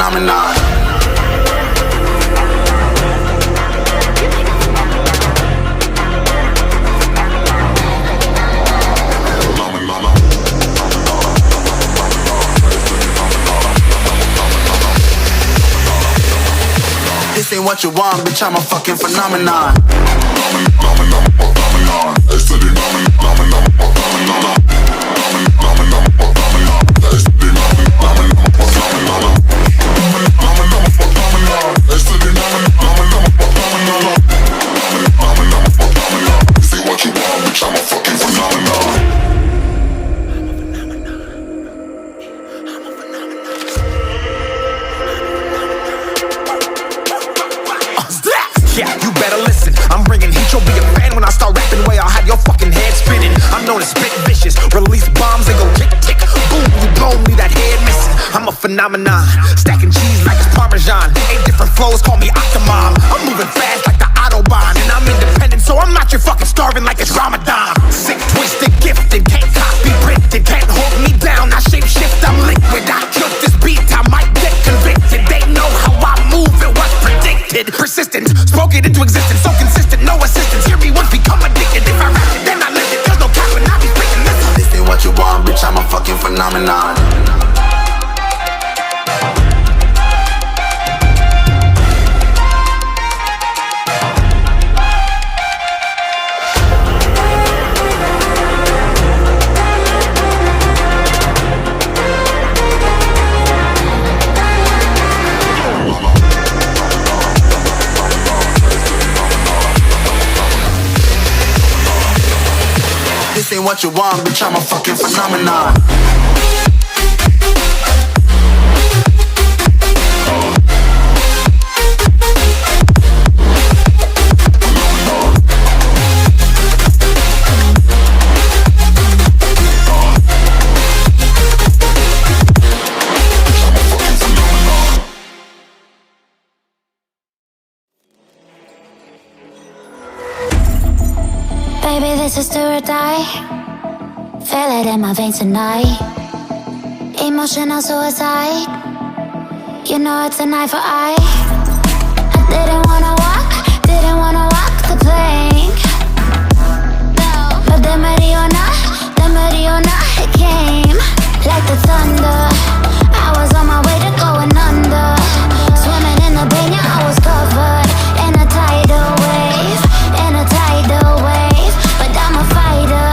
phenomenon. This ain't what you want, bitch, I'm a fucking phenomenon. Yeah, you better listen. I'm bringing heat, you'll be a fan when I start rapping. Way I'll have your fucking head spinning. I'm known as spit vicious, release bombs and go tick tick. Boom, you blow me, that head missing. I'm a phenomenon, stacking cheese like it's Parmesan. 8 different flows, call me Octomom. I'm moving fast like the Autobahn, and I'm independent, so I'm not your fucking starving like it's Ramadan. Sick, twisted, gifted, can't copy, printed, can't hold me down. I shape shift, I'm liquid. I killed this beat, I might get convicted. They know how I move, it was predicted. Persistent, spoke it into existence, so consistent, no assistance. Hear me once, become addicted. If I rap it, then I live it. There's no cap when I be speaking this. This ain't what you want, bitch, I'm a fucking phenomenon. This ain't what you want, bitch, I'm a fucking phenomenon. Baby, this is do or die. Feel it in my veins tonight. Emotional suicide. You know it's an eye for eye. I didn't wanna walk the plank. But the Mariona, it came like the thunder. I was on my way to going under. Swimming in the banya, I was covered in a tidal wave, But I'm a fighter.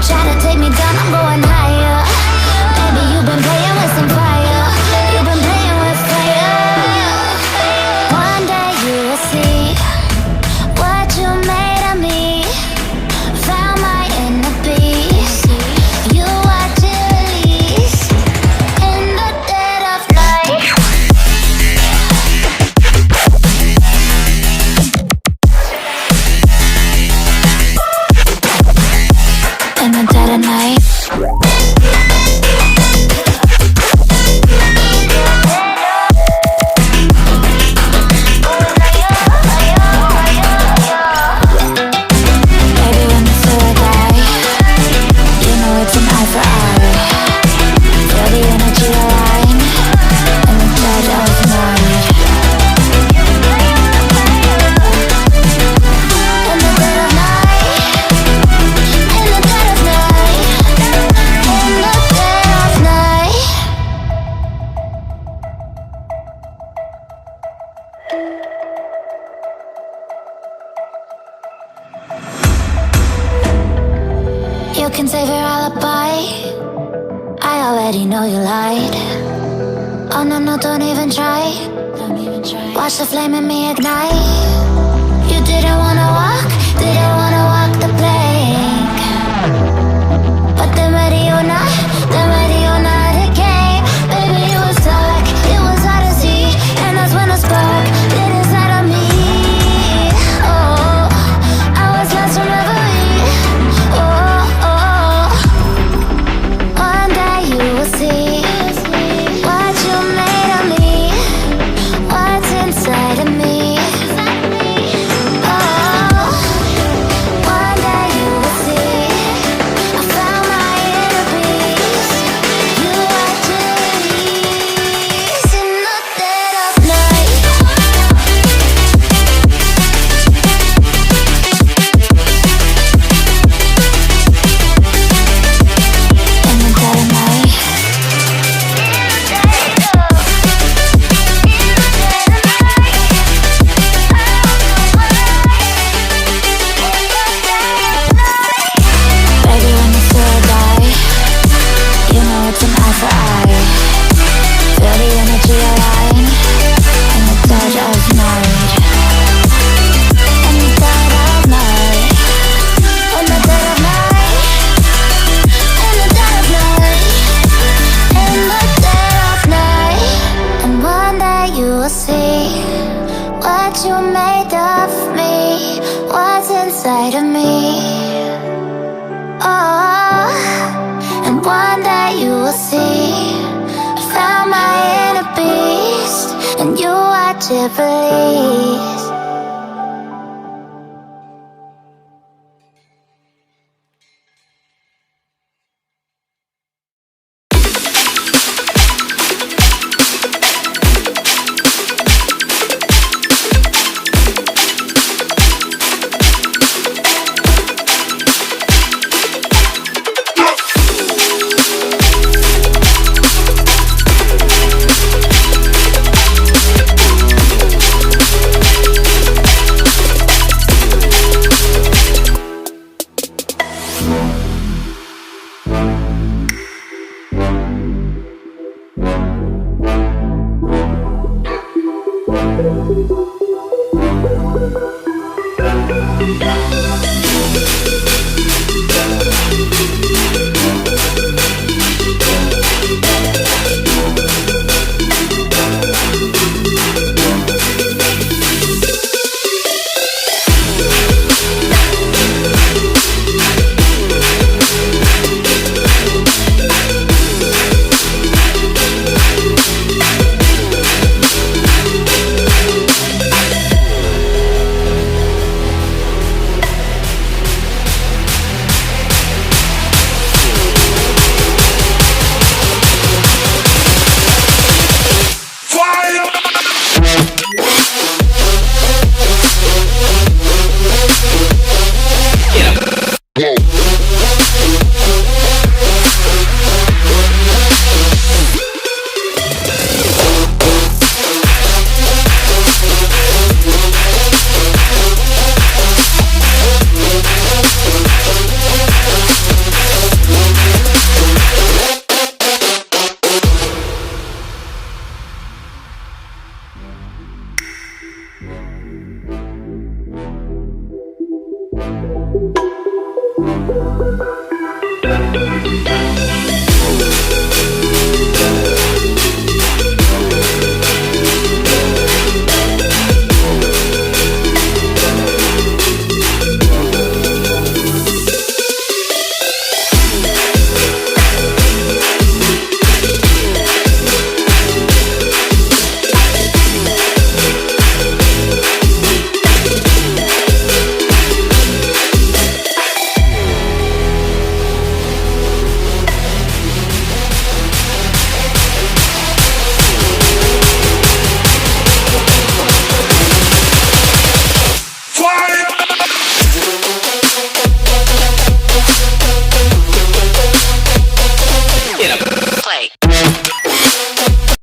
Try to take me down, I'm going higher. Baby, you've been playing with some fire. You've been playing with fire. One day you will see what you made of me. Found my inner peace. You watch it release in the dead of night. In the dead of night. Baby, when it's do or die, you know it's an eye for eye. Feel the energy align in the dead of night. In the dead of night. In the dead of night. In the dead of night. You can save your alibi. I already know you lied. Oh no, don't even try. Watch the flame in me ignite. You didn't wanna walk the plank. But the Mariona, it came. Baby, it was dark, it was hard to see. And that's when a spark lit inside of me. Oh, I was lost from reverie. Oh, one day you will see what you made of me, what's inside of me. Oh, night you will see I found my inner beast, and you watch it release.